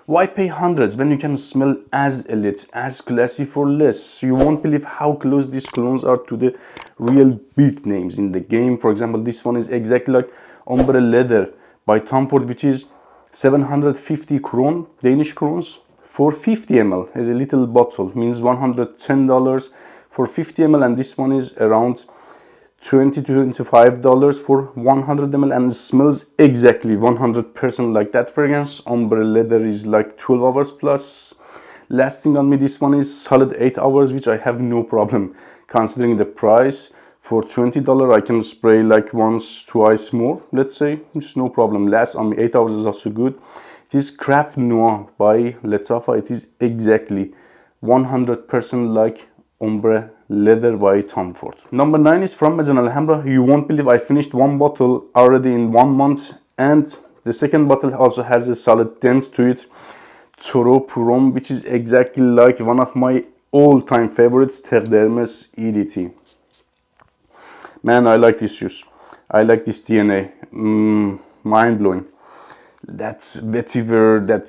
Why pay hundreds when you can smell as elite, as classy for less? You won't believe how close these colognes are to the real big names in the game. For example, this one is exactly like Ombre Leather by Tom Ford, which is 750 kron, Danish crowns, for 50 ml. A little bottle means $110 for 50 ml, and this one is around $20 to $25 for 100 ml, and smells exactly 100% like that fragrance. Ombre Leather is like 12 hours plus lasting on me. This one is solid 8 hours, which I have no problem considering the price. For $20 I can spray like once, twice more, let's say. It's no problem. Lasts on me 8 hours is also good. It is Craft Noir by Letafa. It is exactly 100% like Ombre Leather by Tom Ford. Number 9 is from Maison Alhambra. You won't believe I finished one bottle already in 1 month, and the second bottle also has a solid dent to it. Taureau Purom, which is exactly like one of my all-time favorites, Terre EDT. Man, I like this juice. I like this DNA. Mind-blowing. That vetiver, that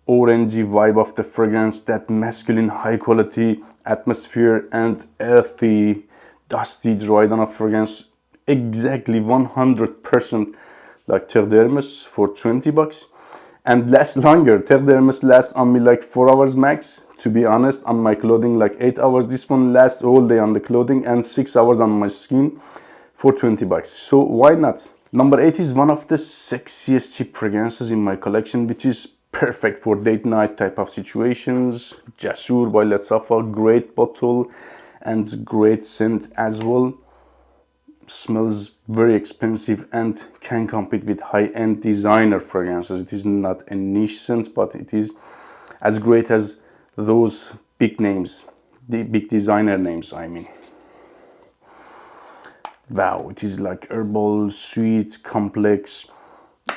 orangey vibe of the fragrance, that masculine high-quality atmosphere, and earthy, dusty, dried on a fragrance. Exactly 100% like Terre d'Hermes for $20. And lasts longer. Terre d'Hermes lasts on me like 4 hours max. To be honest, on my clothing like 8 hours. This one lasts all day on the clothing and 6 hours on my skin for $20. So why not? Number 8 is one of the sexiest cheap fragrances in my collection, which is perfect for date night type of situations. Jasur by Letafa, great bottle and great scent as well. Smells very expensive and can compete with high-end designer fragrances. It is not a niche scent, but it is as great as those big names, the big designer names, I mean. Wow, it is like herbal, sweet, complex.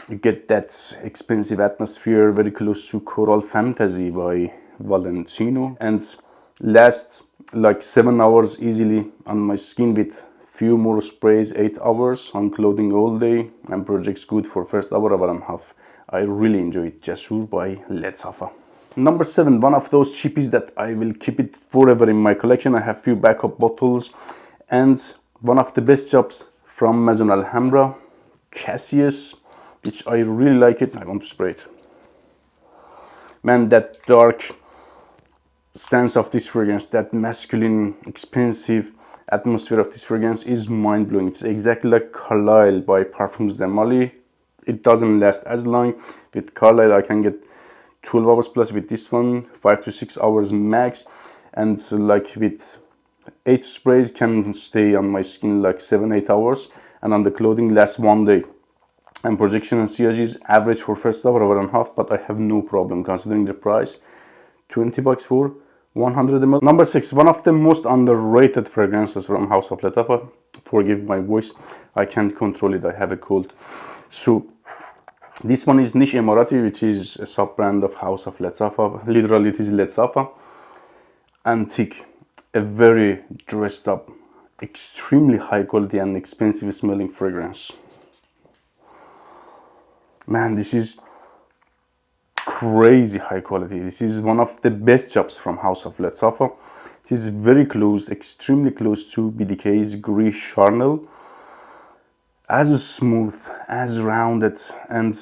You get that expensive atmosphere, very close to Coral Fantasy by Valentino, and lasts like 7 hours easily on my skin with few more sprays, 8 hours on clothing all day, and projects good for first hour and a half. I really enjoyed Jasur by Letafa. Number 7, one of those cheapies that I will keep it forever in my collection. I have few backup bottles, and one of the best jobs from Maison Alhambra, Cassius, which I really like it. I want to spray it. Man, that dark stance of this fragrance, that masculine, expensive atmosphere of this fragrance is mind-blowing. It's exactly like Carlisle by Parfums de Mali. It doesn't last as long. With Carlisle I can get 12 hours plus. With this one 5 to 6 hours max, and like with 8 sprays can stay on my skin like 7-8 hours, and on the clothing lasts 1 day. And projection and sillage is average for first hour and a half, but I have no problem considering the price. $20 for 100 ml. Number 6, one of the most underrated fragrances from House of Letafa. Forgive my voice, I can't control it, I have a cold. So this one is Niche Emirati, which is a sub-brand of House of Letafa. Literally it is Letafa. Antique, a very dressed up, extremely high quality and expensive smelling fragrance. Man, this is crazy high quality. This is one of the best jobs from House of Letafa. It is very close, extremely close to BDK's Gris Charnel. As smooth, as rounded, and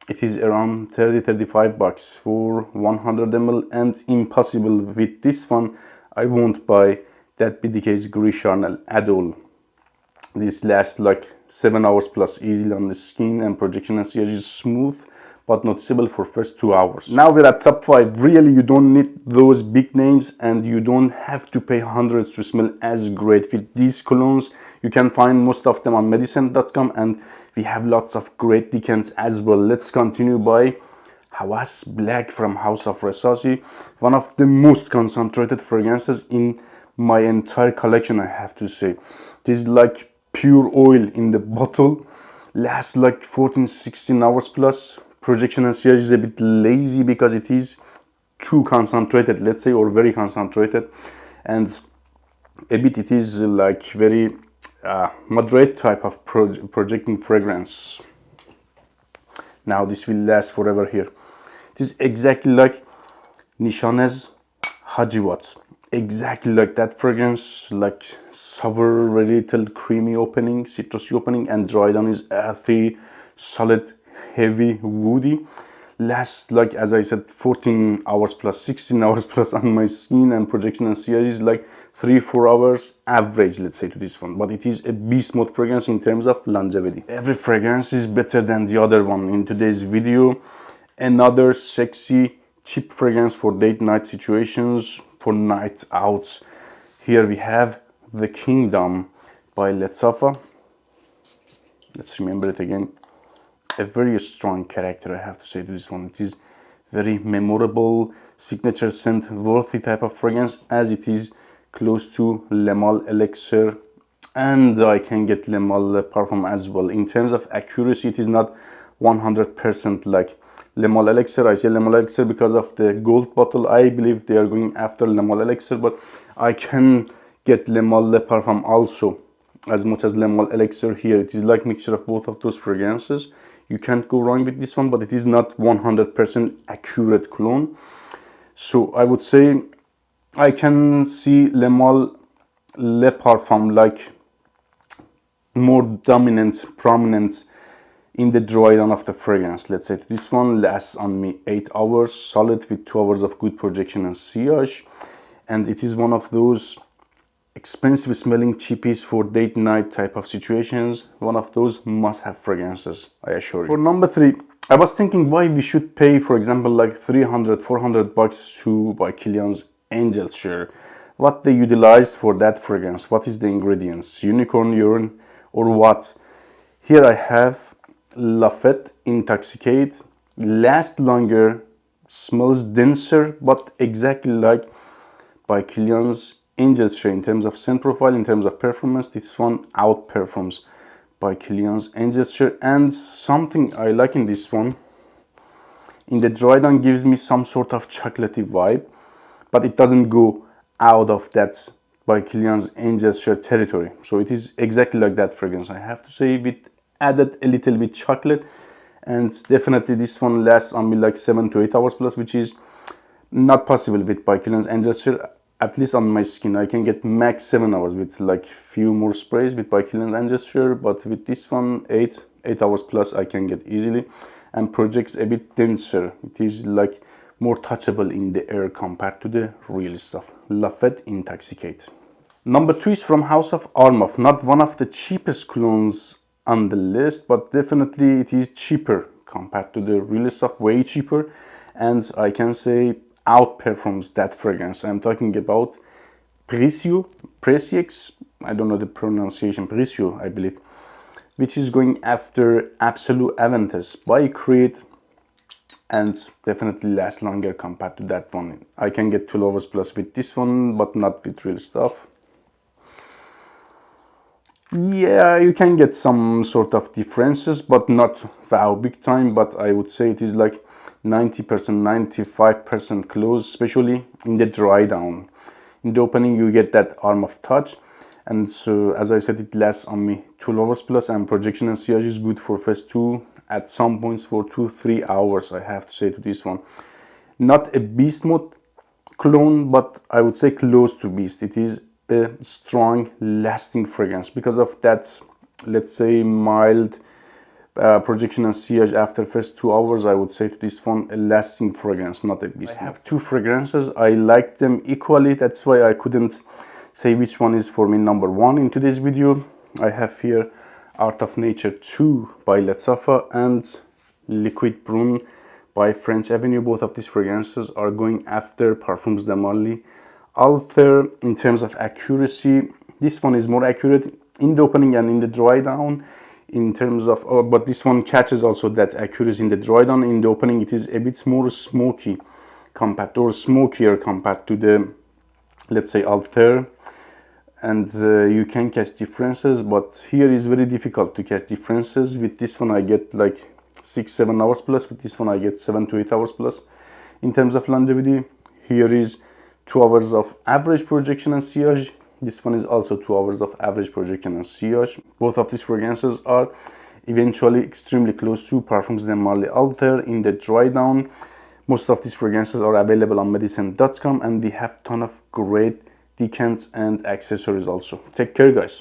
it is around $30-35 for 100 ml, and impossible with this one. I won't buy that BDK's Gris Charnel at all. This lasts like 7 hours plus easily on the skin, and projection and sillage is smooth but noticeable for first 2 hours. Now we're at top 5. Really, you don't need those big names, and you don't have to pay hundreds to smell as great. With these colognes, you can find most of them on medicine.com, and we have lots of great decants as well. Let's continue by Hawas Black from House of Resaci, one of the most concentrated fragrances in my entire collection, I have to say. It is like pure oil in the bottle, lasts like 14-16 hours plus. Projection and sillage is a bit lazy because it is too concentrated, let's say, or very concentrated, and a bit it is like very moderate type of projecting fragrance. Now this will last forever here. It is exactly like Nishane's Hajiwat. Exactly like that fragrance, like sour, very little creamy opening, citrusy opening, and dry down is earthy, solid, heavy, woody. Lasts, like as I said, 14 hours plus, 16 hours plus on my skin, and projection and sillage is like 3-4 hours average, let's say, to this one. But it is a beast mode fragrance in terms of longevity. Every fragrance is better than the other one. In today's video, another sexy cheap fragrance for date night situations, for night outs. Here we have The Kingdom by Letzafa. Let's remember it again. A very strong character, I have to say, to this one. It is very memorable, signature scent, worthy type of fragrance, as it is close to Le Mal Elixir, and I can get Le Mal Parfum as well. In terms of accuracy, it is not 100% like Le Mal Elixir. I say Le Mal Elixir because of the gold bottle. I believe they are going after Le Mal Elixir, but I can get Le Mal Parfum also as much as Le Mal Elixir. Here it is like mixture of both of those fragrances. You can't go wrong with this one, but it is not 100% accurate clone. So I would say I can see Le Mal Le Parfum like more dominant, prominent in the dry down of the fragrance. Let's say this one lasts on me 8 hours solid with 2 hours of good projection and sillage, and it is one of those expensive smelling cheapies for date night type of situations. One of those must-have fragrances, I assure you. For number 3, I was thinking why we should pay, for example, like 300-400 bucks to buy Kilian's Angel Share. What they utilized for that fragrance, what is the ingredients, unicorn urine or what? Here I have Lafede Intoxicate, lasts longer, smells denser, but exactly like by Kilian's Angel Share in terms of scent profile, in terms of performance. This one outperforms by Kilian's Angel Share. And something I like in this one, in the dry down, gives me some sort of chocolatey vibe, but it doesn't go out of that by Kilian's Angel Share territory. So it is exactly like that fragrance, I have to say, with added a little bit chocolate. And definitely this one lasts on me like 7 to 8 hours plus, which is not possible with by Kilian's Angel Share. At least on my skin, I can get max 7 hours with like few more sprays with by Kilian's Angel Share, but with this one 8 hours plus I can get easily, and projects a bit denser. It is like more touchable in the air compared to the real stuff. Lafede Intoxicate. Number 2 is from House of Armaf. Not one of the cheapest clones on the list, but definitely it is cheaper compared to the real stuff, way cheaper, and I can say outperforms that fragrance. I'm talking about Preciex, I don't know the pronunciation, Precio, I believe, which is going after Absolute Aventus by Creed, and definitely lasts longer compared to that one. I can get 12 hours plus with this one, but not with real stuff. Yeah, you can get some sort of differences, but not wow big time. But I would say it is like 90%, 95% close, especially in the dry down. In the opening, you get that arm of touch, and so as I said, it lasts on me 12 hours plus, and projection and sillage is good for first 2, at some points for 2-3 hours, I have to say, to this one. Not a beast mode clone, but I would say close to beast. It is a strong, lasting fragrance because of that, let's say, mild projection and sillage after first 2 hours. I would say to this one a lasting fragrance, not a beast. I have 2 fragrances. I like them equally. That's why I couldn't say which one is for me number 1 in today's video. I have here Art of Nature 2 by Letzafa and Liquid Brune by French Avenue. Both of these fragrances are going after Parfums de Marly Alter. In terms of accuracy, this one is more accurate in the opening and in the dry down. In terms of, but this one catches also that accuracy in the dry down. In the opening, it is a bit more smoky compared, or smokier compared to the, let's say, Alter, and you can catch differences, but here is very difficult to catch differences. With this one I get like 6-7 hours plus, with this one I get 7 to 8 hours plus. In terms of longevity, here is 2 hours of average projection and sillage. This one is also 2 hours of average projection and sillage. Both of these fragrances are eventually extremely close to Parfums de Marly Alter in the dry down, Most of these fragrances are available on medicine.com, and we have ton of great decants and accessories also. Take care, guys.